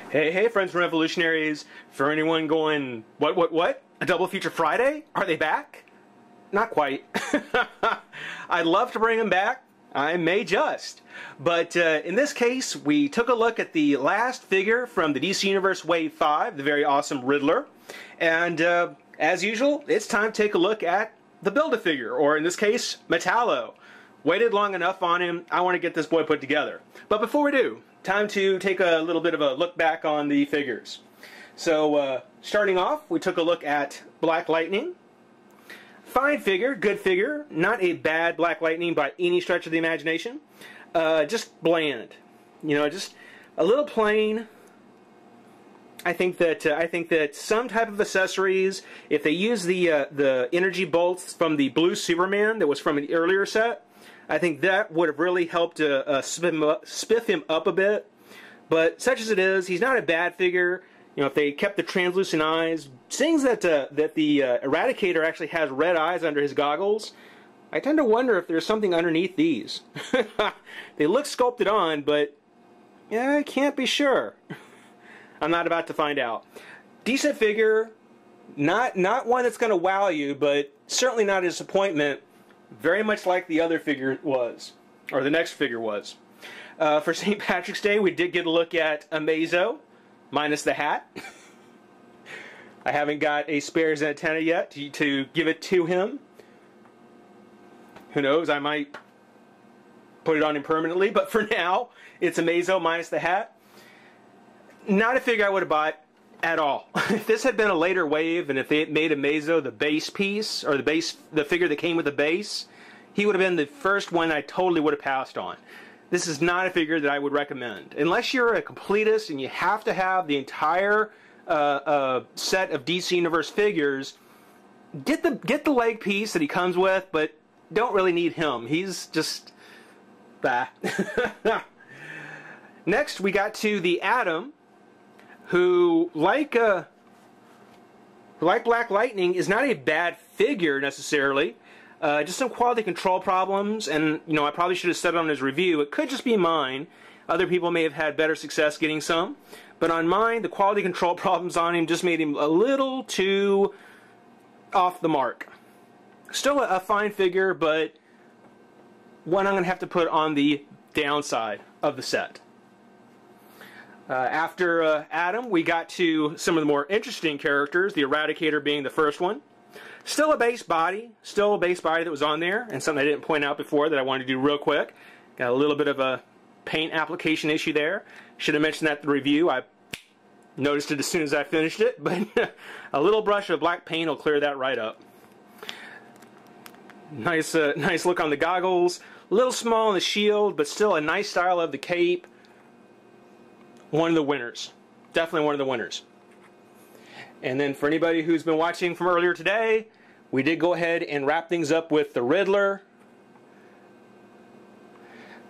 Hey, hey, friends from Revolutionaries. For anyone going, what? A double feature Friday? Are they back? Not quite. I'd love to bring them back. I may just. But in this case, we took a look at the last figure from the DC Universe Wave 5, the very awesome Riddler. And as usual, it's time to take a look at the Build-A-Figure, or in this case, Metallo. Waited long enough on him. I want to get this boy put together. But before we do, time to take a little bit of a look back on the figures. So, starting off, we took a look at Black Lightning. Fine figure, good figure, not a bad Black Lightning by any stretch of the imagination. Just bland, you know, just a little plain. I think that some type of accessories, if they use the energy bolts from the blue Superman that was from an earlier set, I think that would have really helped spiff him up a bit. But such as it is, he's not a bad figure. You know, if they kept the translucent eyes, seeing that the Eradicator actually has red eyes under his goggles, I tend to wonder if there's something underneath these. They look sculpted on, but yeah, I can't be sure. I'm not about to find out. Decent figure, not one that's going to wow you, but certainly not a disappointment. Very much like the other figure was, or the next figure was. For St. Patrick's Day, we did get a look at Amazo, minus the hat. I haven't got a spares antenna yet to give it to him. Who knows, I might put it on him permanently, but for now, it's Amazo minus the hat. Not a figure I would have bought at all. If this had been a later wave, and if they had made Amazo the base piece, or the figure that came with the base, he would have been the first one I totally would have passed on. This is not a figure that I would recommend. Unless you're a completist and you have to have the entire set of DC Universe figures, get the leg piece that he comes with, but don't really need him. He's just... bah. Next, we got to the Atom, who, like Black Lightning, is not a bad figure necessarily. Just some quality control problems, and you know, I probably should have said it on his review. It could just be mine. Other people may have had better success getting some, but on mine, the quality control problems on him just made him a little too off the mark. Still a fine figure, but one I'm going to have to put on the downside of the set. After Atom, we got to some of the more interesting characters, the Eradicator being the first one. Still a base body that was on there, and something I didn't point out before that I wanted to do real quick. Got a little bit of a paint application issue there. Should have mentioned that in the review. I noticed it as soon as I finished it, but a little brush of black paint will clear that right up. Nice look on the goggles. A little small on the shield, but still a nice style of the cape. One of the winners. Definitely one of the winners. And then for anybody who's been watching from earlier today, we did go ahead and wrap things up with the Riddler.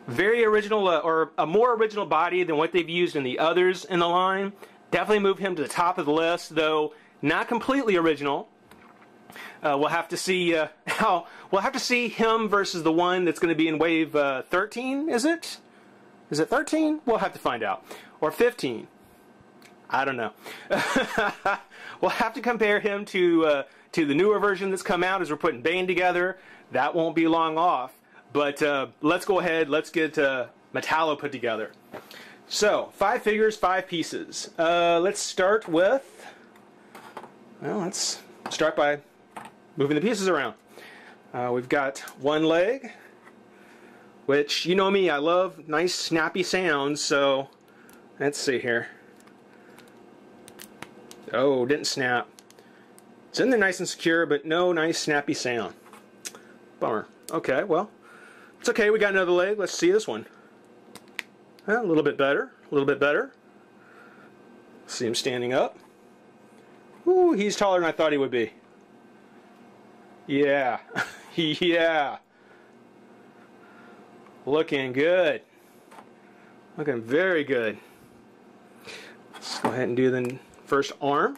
Very original, or a more original body than what they've used in the others in the line. Definitely move him to the top of the list, though not completely original. We'll have to see we'll have to see him versus the one that's going to be in Wave 13. Is it? Is it 13? We'll have to find out. Or 15. I don't know. We'll have to compare him to the newer version that's come out as we're putting Bane together. That won't be long off. But let's go ahead. Let's get Metallo put together. So, 5 figures, 5 pieces. Let's start with... well, let's start by moving the pieces around. We've got one leg, which, you know me, I love nice snappy sounds, so let's see here. Oh, didn't snap. It's in there nice and secure, but no nice snappy sound. Bummer. Okay, well, it's okay, we got another leg. Let's see this one. Well, a little bit better, a little bit better. See him standing up. Ooh, he's taller than I thought he would be. Yeah, yeah. Looking good. Looking very good. Let's go ahead and do the first arm.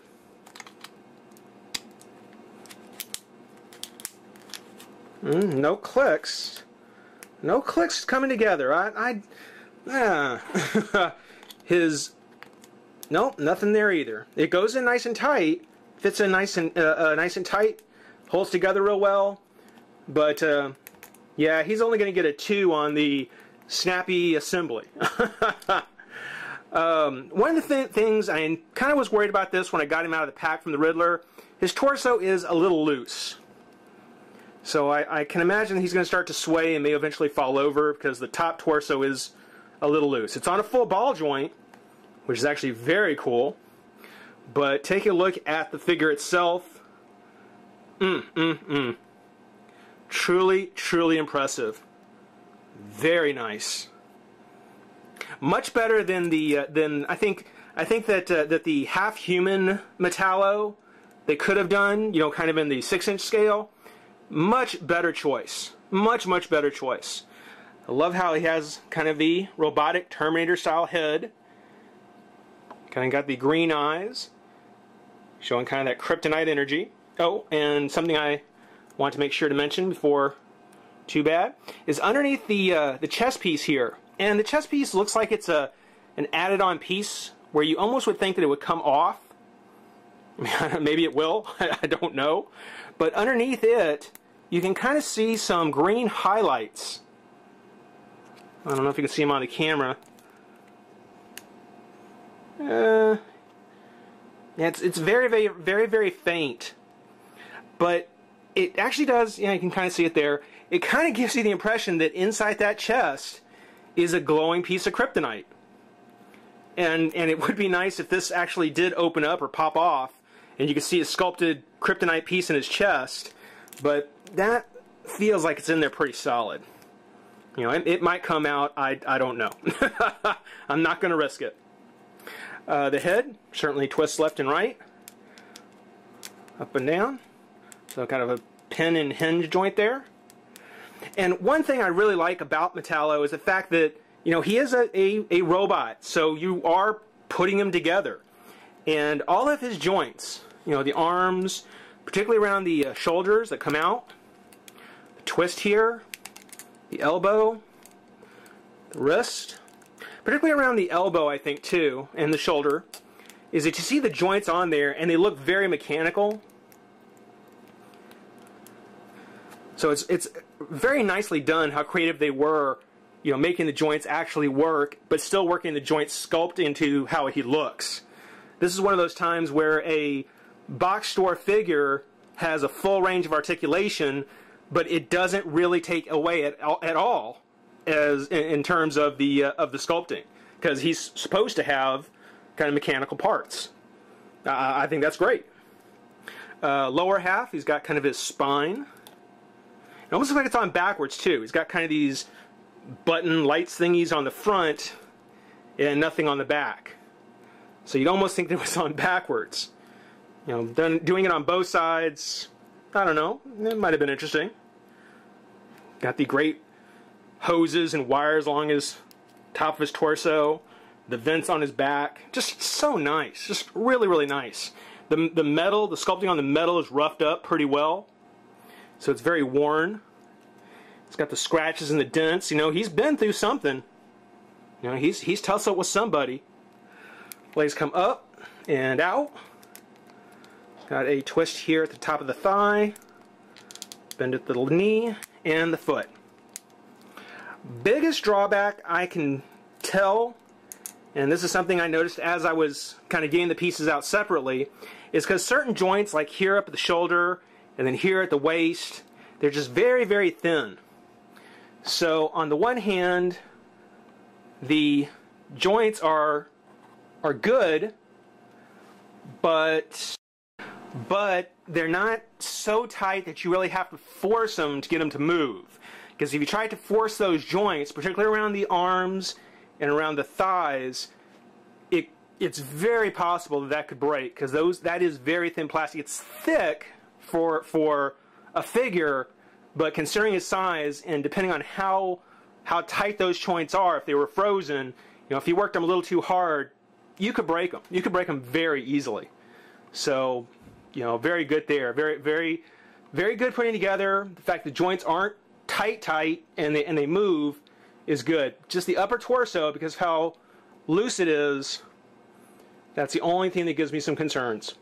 No clicks. No clicks coming together. His Nope, nothing there either. It goes in nice and tight, fits in nice and tight, holds together real well. But yeah, he's only going to get a 2 on the snappy assembly. One of the things I kind of was worried about this when I got him out of the pack from the Riddler, his torso is a little loose. So I can imagine he's going to start to sway and may eventually fall over because the top torso is a little loose. It's on a full ball joint, which is actually very cool. But take a look at the figure itself. Truly, truly impressive. Very nice. Much better than the I think that the half-human Metallo they could have done, you know, kind of in the 6-inch scale. Much better choice. Much better choice. I love how he has kind of the robotic Terminator-style head. Kind of got the green eyes, showing kind of that kryptonite energy. Oh, and something I want to make sure to mention before too bad is underneath the chest piece here. And the chest piece looks like it's an added-on piece where you almost would think that it would come off. Maybe it will. I don't know. But underneath it, you can kind of see some green highlights. I don't know if you can see them on the camera. It's very faint. But it actually does, you can kind of see it there. It kind of gives you the impression that inside that chest is a glowing piece of kryptonite. And it would be nice if this actually did open up or pop off and you could see a sculpted kryptonite piece in his chest, but that feels like it's in there pretty solid. You know, it might come out, I don't know. I'm not going to risk it. The head certainly twists left and right, up and down, so kind of a pin and hinge joint there. And one thing I really like about Metallo is the fact that, you know, he is a robot, so you are putting him together. And all of his joints, you know, the arms, particularly around the shoulders that come out, the twist here, the elbow, the wrist, particularly around the elbow, I think, too, and the shoulder, is that you see the joints on there, and they look very mechanical. So it's very nicely done how creative they were, you know, making the joints actually work, but still working the joints sculpt into how he looks. This is one of those times where a box store figure has a full range of articulation, but it doesn't really take away at all as in terms of the sculpting, because he's supposed to have kind of mechanical parts. I think that's great. Lower half, he's got kind of his spine. It almost looks like it's on backwards too. He's got kind of these button lights thingies on the front and nothing on the back. So you'd almost think that it was on backwards. You know, doing it on both sides, I don't know. It might have been interesting. Got the great hoses and wires along his top of his torso, the vents on his back. Just so nice. Just really nice. The metal, the sculpting on the metal is roughed up pretty well. So it's very worn. It's got the scratches and the dents. You know, he's been through something. You know, he's tussled with somebody. Legs come up and out. Got a twist here at the top of the thigh. Bend at the knee and the foot. Biggest drawback I can tell, and this is something I noticed as I was kind of getting the pieces out separately, is because certain joints, like here up at the shoulder and then here at the waist, they're just very thin. So on the one hand, the joints are good, but they're not so tight that you really have to force them to get them to move. Because if you try to force those joints, particularly around the arms and around the thighs, it's very possible that could break, because that is very thin plastic. It's thick for a figure, but considering his size and depending on how tight those joints are, if they were frozen, you know, if you worked them a little too hard, you could break them. You could break them very easily. So, you know, very good there. Very good putting together. The fact the joints aren't tight and they move is good. Just the upper torso, because of how loose it is, That's the only thing that gives me some concerns.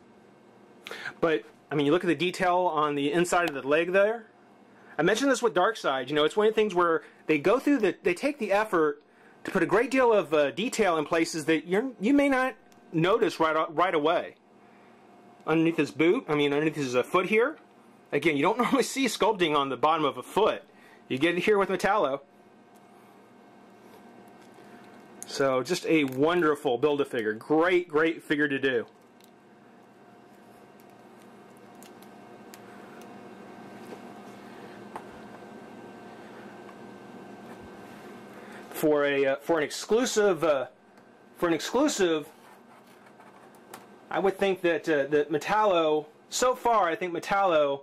But, I mean, you look at the detail on the inside of the leg there. I mentioned this with Darkseid. You know, it's one of the things where they go through they take the effort to put a great deal of detail in places that you may not notice right away. Underneath his boot, I mean, underneath his foot here. Again, you don't normally see sculpting on the bottom of a foot. You get it here with Metallo. So, just a wonderful Build-A-Figure. Great, great figure to do. For an exclusive, I would think that that Metallo, so far, I think Metallo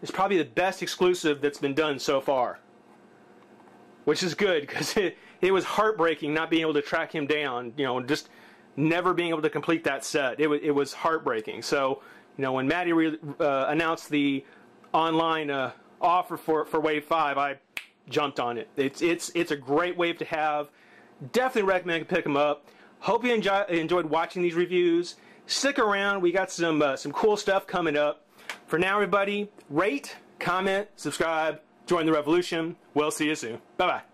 is probably the best exclusive that's been done so far. Which is good, because it was heartbreaking not being able to track him down, you know, just never being able to complete that set. It was heartbreaking. So, you know, when Matty announced the online offer for Wave 5, I jumped on it. It's a great wave to have. Definitely recommend pick them up. Hope you enjoyed watching these reviews. Stick around. We got some cool stuff coming up. For now, everybody, rate, comment, subscribe, join the revolution. We'll see you soon. Bye-bye.